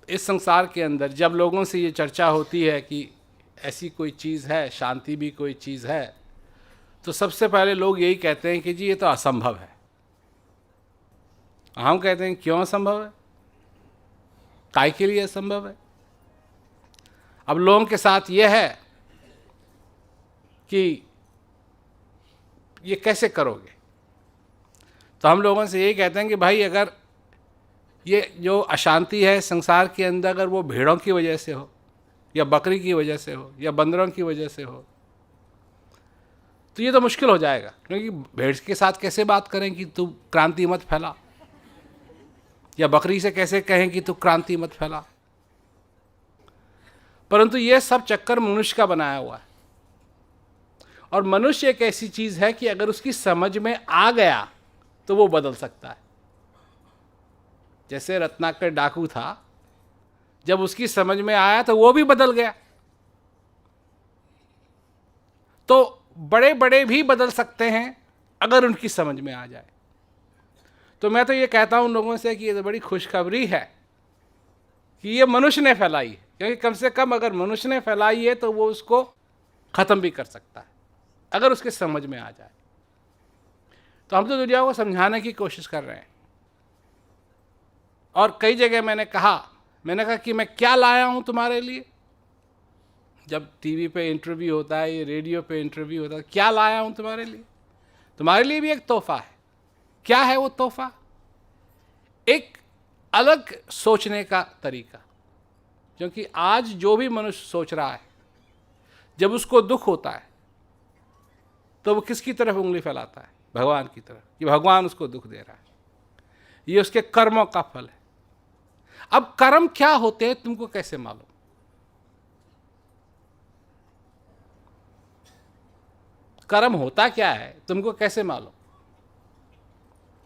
इस संसार के अंदर जब लोगों से ये चर्चा होती है कि ऐसी कोई चीज़ है, शांति भी कोई चीज़ है, तो सबसे पहले लोग यही कहते हैं कि जी ये तो असंभव है। हम कहते हैं क्यों असंभव है, काय के लिए असंभव है। अब लोगों के साथ ये है कि ये कैसे करोगे, तो हम लोगों से यही कहते हैं कि भाई अगर ये जो अशांति है संसार के अंदर, अगर वो भेड़ों की वजह से हो या बकरी की वजह से हो या बंदरों की वजह से हो, तो ये तो मुश्किल हो जाएगा, क्योंकि भेड़ के साथ कैसे बात करें कि तू क्रांति मत फैला, या बकरी से कैसे कहें कि तू क्रांति मत फैला। परंतु ये सब चक्कर मनुष्य का बनाया हुआ है, और मनुष्य एक ऐसी चीज है कि अगर उसकी समझ में आ गया तो वो बदल सकता है। जैसे रत्नाकर डाकू था, जब उसकी समझ में आया तो वो भी बदल गया। तो बड़े बड़े भी बदल सकते हैं अगर उनकी समझ में आ जाए। तो मैं तो ये कहता हूं लोगों से कि ये तो बड़ी खुशखबरी है कि ये मनुष्य ने फैलाई है, क्योंकि कम से कम अगर मनुष्य ने फैलाई है तो वो उसको खत्म भी कर सकता है अगर उसके समझ में आ जाए। तो हम तो दुनिया को समझाने की कोशिश कर रहे हैं, और कई जगह मैंने कहा कि मैं क्या लाया हूं तुम्हारे लिए। जब टीवी पे इंटरव्यू होता है, ये रेडियो पे इंटरव्यू होता है, क्या लाया हूं तुम्हारे लिए। तुम्हारे लिए भी एक तोहफा है। क्या है वो तोहफा? एक अलग सोचने का तरीका। क्योंकि आज जो भी मनुष्य सोच रहा है, जब उसको दुख होता है तो वो किसकी तरफ उंगली फैलाता है? भगवान की तरफ, कि भगवान उसको दुख दे रहा है। ये उसके कर्मों का फल है। अब कर्म क्या होते हैं तुमको कैसे मालूम? कर्म होता क्या है तुमको कैसे मालूम?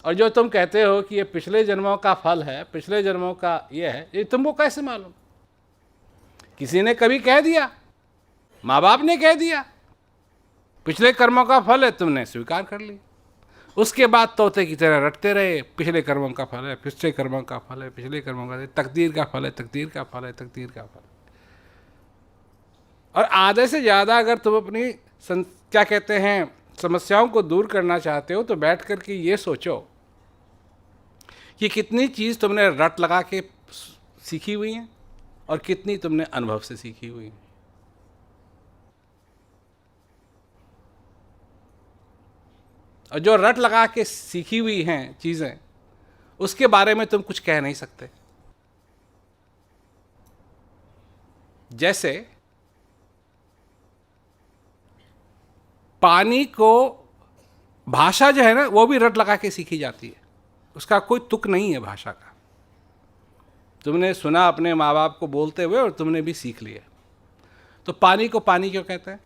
और जो तुम कहते हो कि ये पिछले जन्मों का फल है, पिछले जन्मों का ये है, ये तुमको कैसे मालूम? किसी ने कभी कह दिया? माँ बाप ने कह दिया पिछले कर्मों का फल है, तुमने स्वीकार कर लिया। उसके बाद तोते की तरह रटते रहे, पिछले कर्मों का फल है, पिछले कर्मों का फल है, पिछले कर्मों का, तकदीर का फल है, तकदीर का फल है, तकदीर का फल है। और आधे से ज़्यादा अगर तुम अपनी क्या कहते हैं समस्याओं को दूर करना चाहते हो, तो बैठ कर के ये सोचो कि कितनी चीज़ तुमने रट लगा के सीखी हुई हैं और कितनी तुमने अनुभव से सीखी हुई हैं। और जो रट लगा के सीखी हुई हैं चीज़ें, उसके बारे में तुम कुछ कह नहीं सकते। जैसे पानी को, भाषा जो है ना, वो भी रट लगा के सीखी जाती है। उसका कोई तुक नहीं है भाषा का। तुमने सुना अपने माँ बाप को बोलते हुए और तुमने भी सीख लिया। तो पानी को पानी क्यों कहते हैं?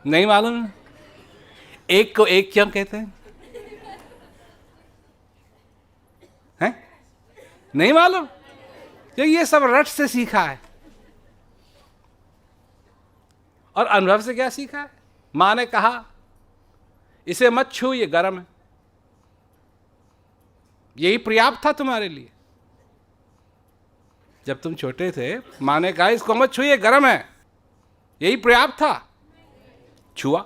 नहीं मालूम? एक को एक क्यों कहते हैं? हैं? नहीं मालूम? क्योंकि ये सब रट से सीखा है। और अनुभव से क्या सीखा है? माँ ने कहा इसे मत छू, ये गर्म है। यही पर्याप्त था तुम्हारे लिए। जब तुम छोटे थे, माँ ने कहा इसको मत छू, ये गर्म है। यही पर्याप्त था। छुआ,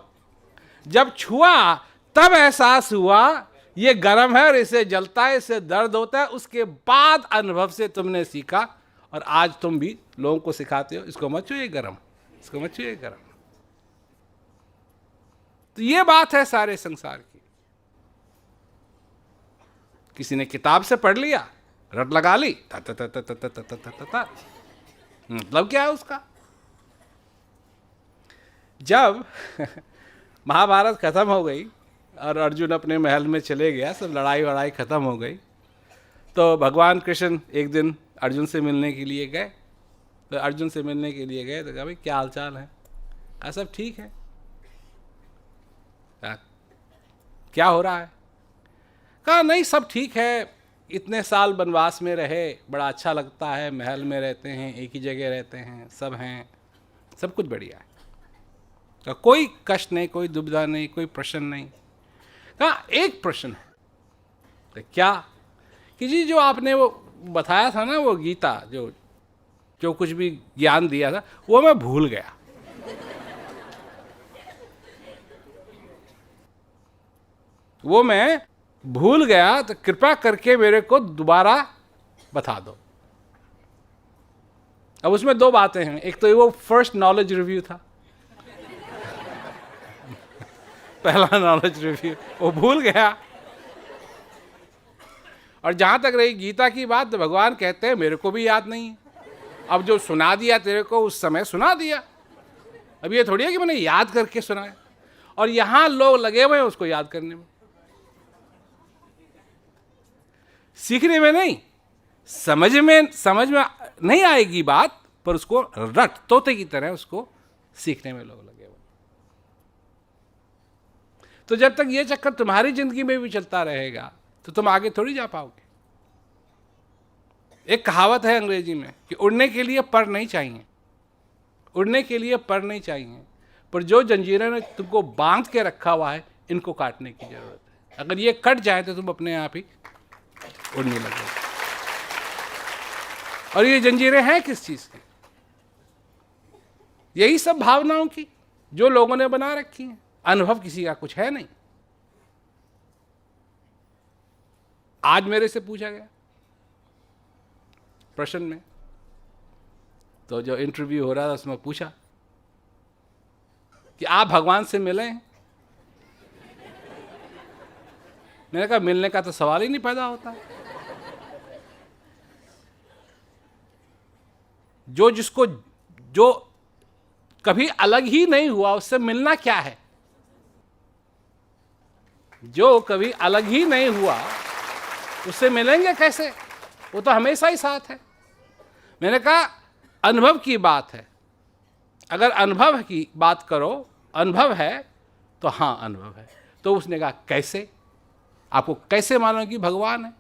जब छुआ तब एहसास हुआ ये गर्म है और इसे जलता है, इससे दर्द होता है। उसके बाद अनुभव से तुमने सीखा, और आज तुम भी लोगों को सिखाते हो इसको मत छू, ये गर्म, इसको मत छू, ये गर्म। तो ये बात है सारे संसार की। किसी ने किताब से पढ़ लिया, रट लगा ली, मतलब क्या है उसका? जब महाभारत खत्म हो गई और अर्जुन अपने महल में चले गया, सब लड़ाई वड़ाई खत्म हो गई, तो भगवान कृष्ण एक दिन अर्जुन से मिलने के लिए गए। तो अर्जुन से मिलने के लिए गए तो कहा भाई क्या हालचाल है? कहा सब ठीक है। क्या हो रहा है? कहा नहीं सब ठीक है, इतने साल वनवास में रहे, बड़ा अच्छा लगता है, महल में रहते हैं, एक ही जगह रहते हैं, सब हैं, सब कुछ बढ़िया है। तो कोई कष्ट नहीं, कोई दुविधा नहीं, कोई प्रश्न नहीं। कहा एक प्रश्न है। तो क्या कि जी जो आपने वो बताया था ना, वो गीता, जो जो कुछ भी ज्ञान दिया था, वो मैं भूल गया। वो मैं भूल गया, तो कृपा करके मेरे को दोबारा बता दो। अब उसमें दो बातें हैं, एक तो वो फर्स्ट नॉलेज रिव्यू था, पहला नॉलेज रिव्यू, वो भूल गया। और जहां तक रही गीता की बात, तो भगवान कहते हैं मेरे को भी याद नहीं है। अब जो सुना दिया तेरे को उस समय सुना दिया, अब ये थोड़ी है कि मैंने याद करके सुनाया। और यहां लोग लगे हुए हैं उसको याद करने में, सीखने में नहीं, समझ में नहीं आएगी बात, पर उसको रट तोते की तरह उसको सीखने में लोग लगे हुए। तो जब तक ये चक्कर तुम्हारी जिंदगी में भी चलता रहेगा तो तुम आगे थोड़ी जा पाओगे। एक कहावत है अंग्रेजी में कि उड़ने के लिए पर नहीं चाहिए, उड़ने के लिए पर नहीं चाहिए, पर जो जंजीरें ने तुमको बांध के रखा हुआ है, इनको काटने की जरूरत है। अगर ये कट जाए तो तुम अपने आप ही उड़ने लगे। और ये जंजीरें हैं किस चीज की? यही सब भावनाओं की जो लोगों ने बना रखी हैं। अनुभव किसी का कुछ है नहीं। आज मेरे से पूछा गया प्रश्न में, तो जो इंटरव्यू हो रहा था उसमें पूछा कि आप भगवान से मिले हैं? मैंने कहा मिलने का तो सवाल ही नहीं पैदा होता। जो कभी अलग ही नहीं हुआ उससे मिलना क्या है? जो कभी अलग ही नहीं हुआ उससे मिलेंगे कैसे? वो तो हमेशा ही साथ है। मैंने कहा अनुभव की बात है, अगर अनुभव की बात करो, अनुभव है तो हाँ अनुभव है। तो उसने कहा कैसे? आपको कैसे मानो कि भगवान है?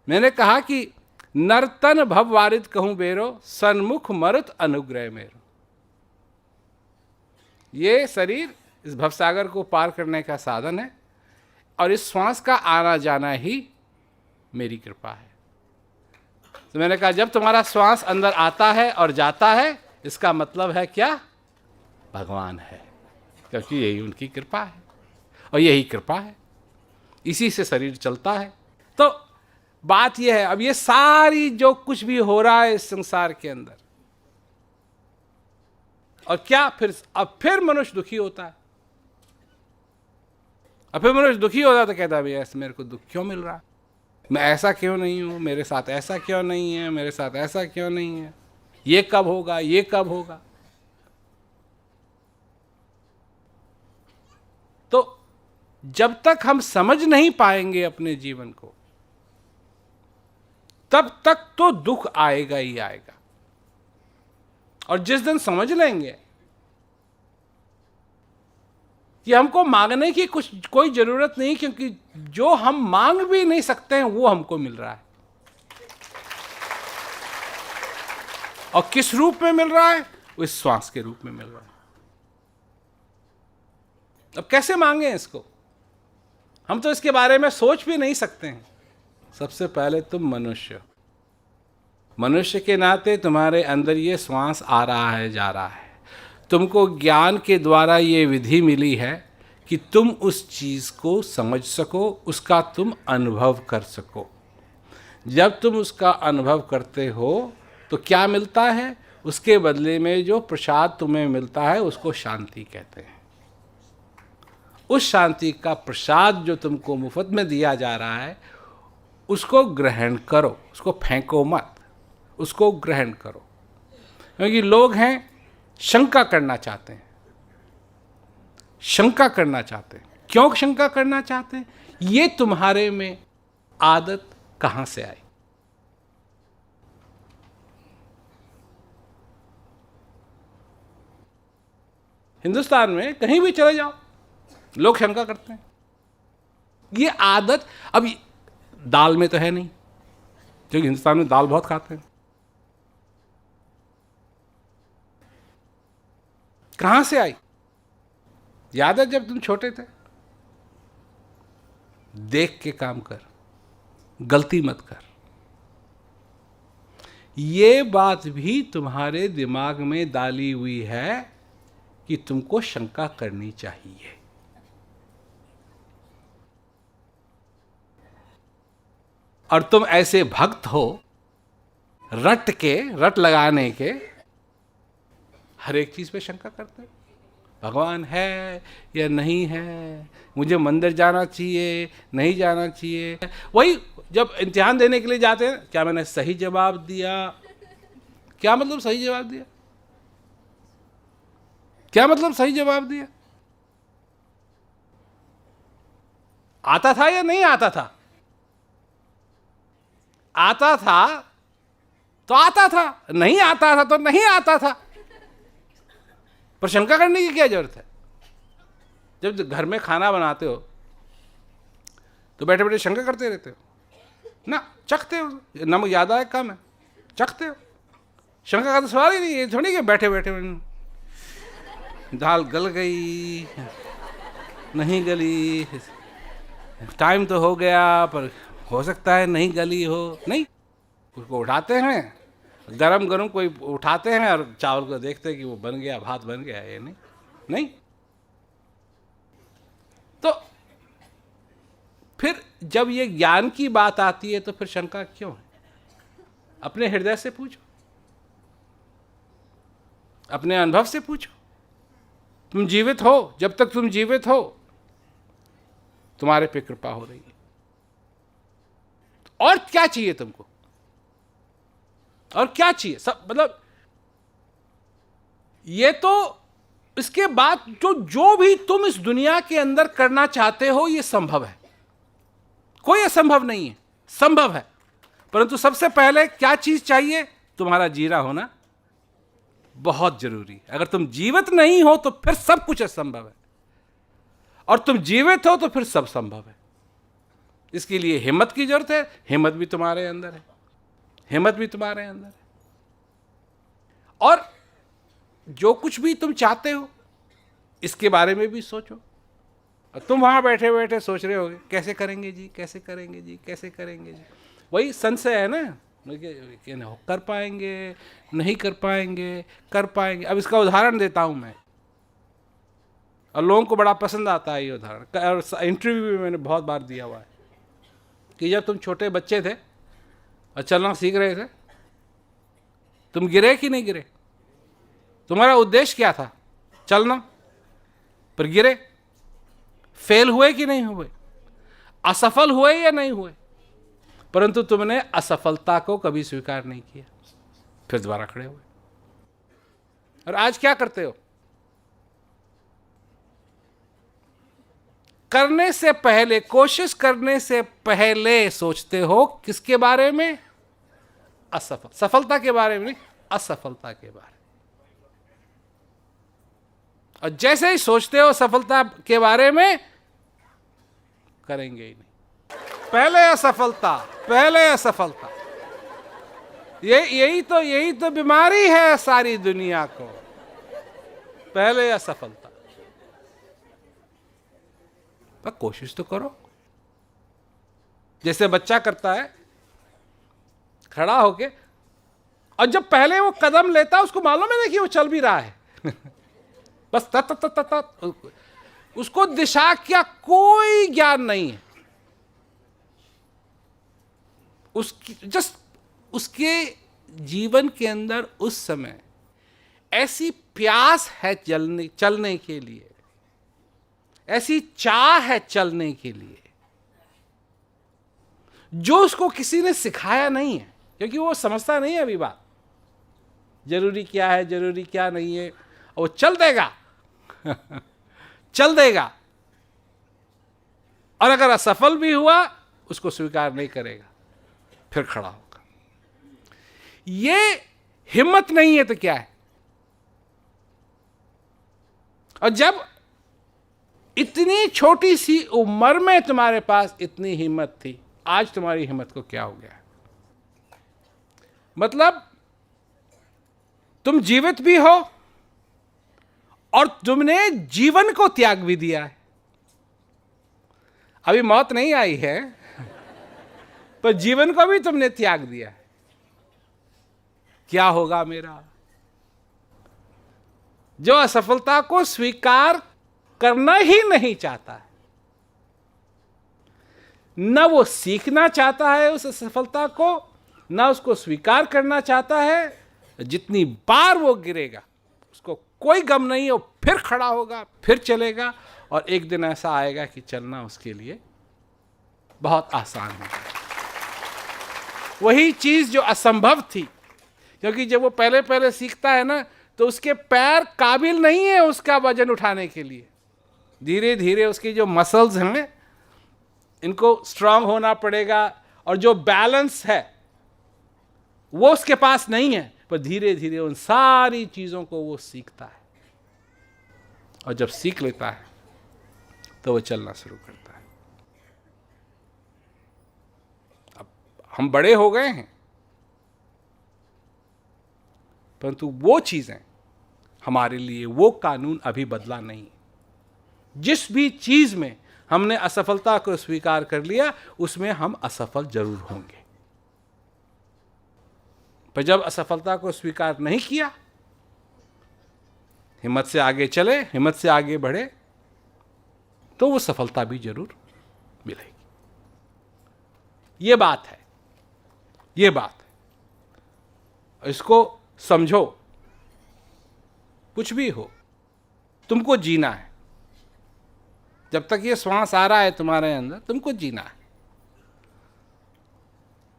मैंने कहा कि नर्तन भव वारित कहूं बेरो, सन्मुख मरुत अनुग्रह मेरो। ये शरीर इस भवसागर को पार करने का साधन है, और इस श्वास का आना जाना ही मेरी कृपा है। तो मैंने कहा जब तुम्हारा श्वास अंदर आता है और जाता है, इसका मतलब है क्या? भगवान है, क्योंकि यही उनकी कृपा है और यही कृपा है, इसी से शरीर चलता है। तो बात यह है, अब ये सारी जो कुछ भी हो रहा है इस संसार के अंदर, और क्या फिर मनुष्य दुखी होता है। अब फिर मनुष्य दुखी होता है तो कहता है भैया ऐसे मेरे को दुख क्यों मिल रहा है, मैं ऐसा क्यों नहीं हूं, मेरे साथ ऐसा क्यों नहीं है, मेरे साथ ऐसा क्यों नहीं है, ये कब होगा, ये कब होगा। तो जब तक हम समझ नहीं पाएंगे अपने जीवन को, तब तक तो दुख आएगा ही आएगा। और जिस दिन समझ लेंगे कि हमको मांगने की कोई जरूरत नहीं, क्योंकि जो हम मांग भी नहीं सकते हैं वो हमको मिल रहा है। और किस रूप में मिल रहा है? उस श्वास के रूप में मिल रहा है। अब कैसे मांगे इसको? हम तो इसके बारे में सोच भी नहीं सकते हैं। सबसे पहले तुम मनुष्य के नाते तुम्हारे अंदर ये श्वास आ रहा है, जा रहा है। तुमको ज्ञान के द्वारा ये विधि मिली है कि तुम उस चीज़ को समझ सको, उसका तुम अनुभव कर सको। जब तुम उसका अनुभव करते हो तो क्या मिलता है? उसके बदले में जो प्रसाद तुम्हें मिलता है उसको शांति कहते हैं। उस शांति का प्रसाद जो तुमको मुफ्त में दिया जा रहा है, उसको ग्रहण करो, उसको फेंको मत, उसको ग्रहण करो। क्योंकि लोग हैं शंका करना चाहते हैं, शंका करना चाहते हैं। क्यों शंका करना चाहते हैं? ये तुम्हारे में आदत कहां से आई? हिंदुस्तान में कहीं भी चले जाओ लोग शंका करते हैं। ये आदत अब दाल में तो है नहीं, क्योंकि हिंदुस्तान में दाल बहुत खाते हैं। कहां से आई? याद है जब तुम छोटे थे देख के काम कर, गलती मत कर। ये बात भी तुम्हारे दिमाग में डाली हुई है कि तुमको शंका करनी चाहिए। और तुम ऐसे भक्त हो रट लगाने के, हर एक चीज पे शंका करते हो। भगवान है या नहीं है, मुझे मंदिर जाना चाहिए नहीं जाना चाहिए। वही जब इम्तिहान देने के लिए जाते हैं, क्या मैंने सही जवाब दिया? क्या मतलब सही जवाब दिया? क्या मतलब सही जवाब दिया? आता था या नहीं आता था? आता था तो आता था, नहीं आता था तो नहीं आता था। पर शंका करने की क्या जरूरत है? जब घर में खाना बनाते हो तो बैठे बैठे शंका करते रहते हो ना, चखते हो, नमक ज़्यादा है कम है, चखते हो। शंका का तो सवाल ही नहीं है। थोड़ी कि बैठे बैठे दाल गल गई नहीं गली, टाइम तो हो गया पर हो सकता है नहीं गली हो। नहीं, उसको उठाते हैं, गरम गरम कोई उठाते हैं और चावल को देखते हैं कि वो बन गया, भात बन गया। ये नहीं। तो फिर जब ये ज्ञान की बात आती है तो फिर शंका क्यों है? अपने हृदय से पूछो, अपने अनुभव से पूछो। तुम जीवित हो, जब तक तुम जीवित हो तुम्हारे पे कृपा हो रही है। और क्या चाहिए तुमको? और क्या चाहिए? सब मतलब ये तो इसके बाद जो भी तुम इस दुनिया के अंदर करना चाहते हो ये संभव है, कोई असंभव नहीं है, संभव है। परंतु सबसे पहले क्या चीज चाहिए? तुम्हारा जीना होना बहुत जरूरी है। अगर तुम जीवित नहीं हो तो फिर सब कुछ असंभव है, और तुम जीवित हो तो फिर सब संभव है। इसके लिए हिम्मत की जरूरत है। हिम्मत भी तुम्हारे अंदर है, हिम्मत भी तुम्हारे अंदर है। और जो कुछ भी तुम चाहते हो इसके बारे में भी सोचो। और तुम वहां बैठे बैठे सोच रहे होगे कैसे करेंगे जी, कैसे करेंगे जी, कैसे करेंगे जी। वही संशय है ना कि कर पाएंगे नहीं कर पाएंगे, कर पाएंगे। अब इसका उदाहरण देता हूं मैं, और लोगों को बड़ा पसंद आता है ये उदाहरण, और इंटरव्यू भी मैंने बहुत बार दिया हुआ है कि जब तुम छोटे बच्चे थे और चलना सीख रहे थे, तुम गिरे कि नहीं गिरे? तुम्हारा उद्देश्य क्या था? चलना, पर गिरे। फेल हुए कि नहीं हुए? असफल हुए या नहीं हुए? परंतु तुमने असफलता को कभी स्वीकार नहीं किया, फिर दोबारा खड़े हुए। और आज क्या करते हो? करने से पहले, कोशिश करने से पहले सोचते हो किसके बारे में? असफल, सफलता के बारे में नहीं, असफलता के बारे में। और जैसे ही सोचते हो सफलता के बारे में, करेंगे ही नहीं। पहले असफलता, पहले असफलता। यही तो बीमारी है सारी दुनिया को, पहले असफलता। पर कोशिश तो करो, जैसे बच्चा करता है खड़ा होके, और जब पहले वो कदम लेता है उसको मालूम है ना कि वो चल भी रहा है बस तत तत तत, उसको दिशा का कोई ज्ञान नहीं है। उसके जीवन के अंदर उस समय ऐसी प्यास है चलने के लिए, ऐसी चाह है चलने के लिए, जो उसको किसी ने सिखाया नहीं है, क्योंकि वो समझता नहीं है अभी बात, जरूरी क्या है जरूरी क्या नहीं है। और वो चल देगा चल देगा, और अगर असफल भी हुआ उसको स्वीकार नहीं करेगा, फिर खड़ा होगा। ये हिम्मत नहीं है तो क्या है? और जब इतनी छोटी सी उम्र में तुम्हारे पास इतनी हिम्मत थी, आज तुम्हारी हिम्मत को क्या हो गया? मतलब तुम जीवित भी हो और तुमने जीवन को त्याग भी दिया है। अभी मौत नहीं आई है, पर जीवन को भी तुमने त्याग दिया है। क्या होगा मेरा? जो असफलता को स्वीकार करना ही नहीं चाहता है, न वो सीखना चाहता है उस असफलता को, न उसको स्वीकार करना चाहता है, जितनी बार वो गिरेगा उसको कोई गम नहीं, हो फिर खड़ा होगा, फिर चलेगा, और एक दिन ऐसा आएगा कि चलना उसके लिए बहुत आसान होगा। वही चीज जो असंभव थी, क्योंकि जब वो पहले पहले सीखता है ना, तो उसके पैर काबिल नहीं है उसका वजन उठाने के लिए। धीरे धीरे उसकी जो मसल्स हैं, इनको स्ट्रांग होना पड़ेगा, और जो बैलेंस है वो उसके पास नहीं है, पर धीरे धीरे उन सारी चीजों को वो सीखता है, और जब सीख लेता है तो वो चलना शुरू करता है। अब हम बड़े हो गए हैं, परंतु वो चीजें हमारे लिए, वो कानून अभी बदला नहीं। जिस भी चीज में हमने असफलता को स्वीकार कर लिया, उसमें हम असफल जरूर होंगे। पर जब असफलता को स्वीकार नहीं किया, हिम्मत से आगे चले, हिम्मत से आगे बढ़े, तो वो सफलता भी जरूर मिलेगी। ये बात है, ये बात है। इसको समझो। कुछ भी हो, तुमको जीना है। जब तक ये श्वास आ रहा है तुम्हारे अंदर, तुमको जीना है,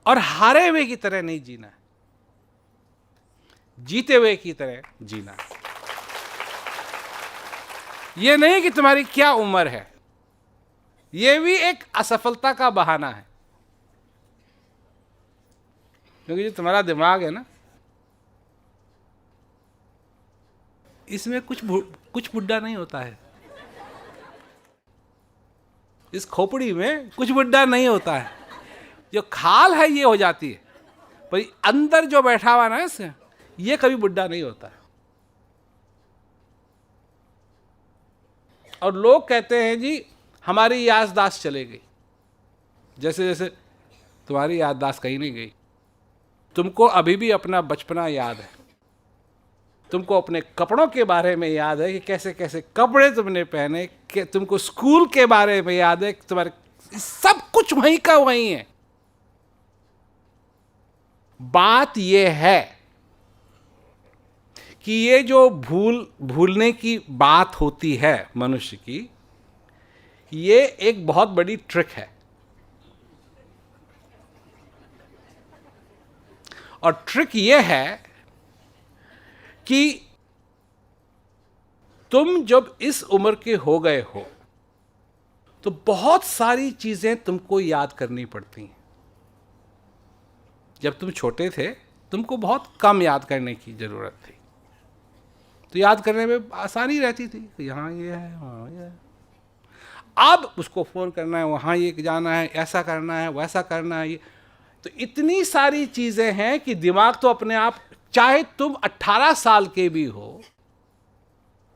और हारे हुए की तरह नहीं जीना है, जीते हुए की तरह जीना है। ये नहीं कि तुम्हारी क्या उम्र है, ये भी एक असफलता का बहाना है। क्योंकि जो तुम्हारा दिमाग है ना, इसमें कुछ बुढ़ा नहीं होता है। इस खोपड़ी में कुछ बुढ़ा नहीं होता है। जो खाल है ये हो जाती है, पर अंदर जो बैठा हुआ ना इससे, ये कभी बुढ़ा नहीं होता है। और लोग कहते हैं जी हमारी याददाश्त चले गई। जैसे जैसे तुम्हारी याददाश्त कहीं नहीं गई। तुमको अभी भी अपना बचपना याद है, तुमको अपने कपड़ों के बारे में याद है कि कैसे कैसे कपड़े तुमने पहने, कि तुमको स्कूल के बारे में याद है कि तुम्हारे सब कुछ वहीं का वहीं है। बात यह है कि ये जो भूलने की बात होती है मनुष्य की, ये एक बहुत बड़ी ट्रिक है। और ट्रिक ये है कि तुम जब इस उम्र के हो गए हो, तो बहुत सारी चीजें तुमको याद करनी पड़ती हैं। जब तुम छोटे थे, तुमको बहुत कम याद करने की जरूरत थी, तो याद करने में आसानी रहती थी। यहाँ ये है, वहाँ ये है। अब उसको फोन करना है, वहाँ ये जाना है, ऐसा करना है, वैसा करना है, ये तो इतनी सारी चीजें हैं कि दिमाग तो अपने आप, चाहे तुम 18 साल के भी हो,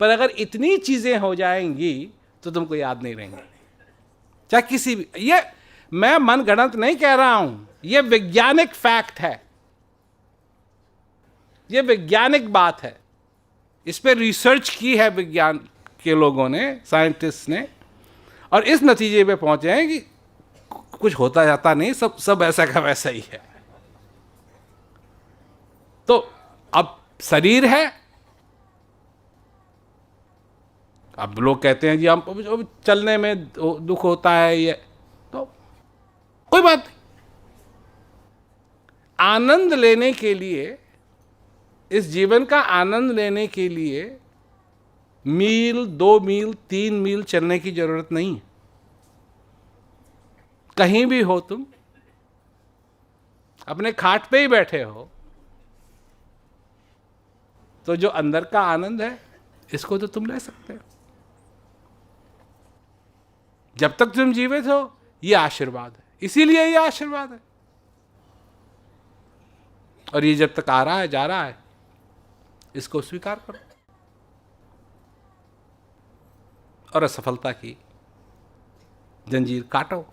पर अगर इतनी चीजें हो जाएंगी तो तुमको याद नहीं रहेंगी। चाहे किसी भी, ये मैं मनगढ़ंत नहीं कह रहा हूं, ये वैज्ञानिक फैक्ट है, ये वैज्ञानिक बात है। इस पे रिसर्च की है विज्ञान के लोगों ने, साइंटिस्ट ने, और इस नतीजे पे पहुंचे हैं कि कुछ होता जाता नहीं, सब ऐसा का वैसा ही है। तो अब शरीर है, अब लोग कहते हैं जी हम चलने में दुख होता है, ये तो कोई बात नहीं। आनंद लेने के लिए, इस जीवन का आनंद लेने के लिए मील, 2 मील, 3 मील चलने की जरूरत नहीं है। कहीं भी हो तुम, अपने खाट पे ही बैठे हो, तो जो अंदर का आनंद है, इसको तो तुम ले सकते हो। जब तक तुम जीवित हो, ये आशीर्वाद है, इसीलिए ये आशीर्वाद है। और ये जब तक आ रहा है, जा रहा है, इसको स्वीकार करो। और असफलता की जंजीर काटो।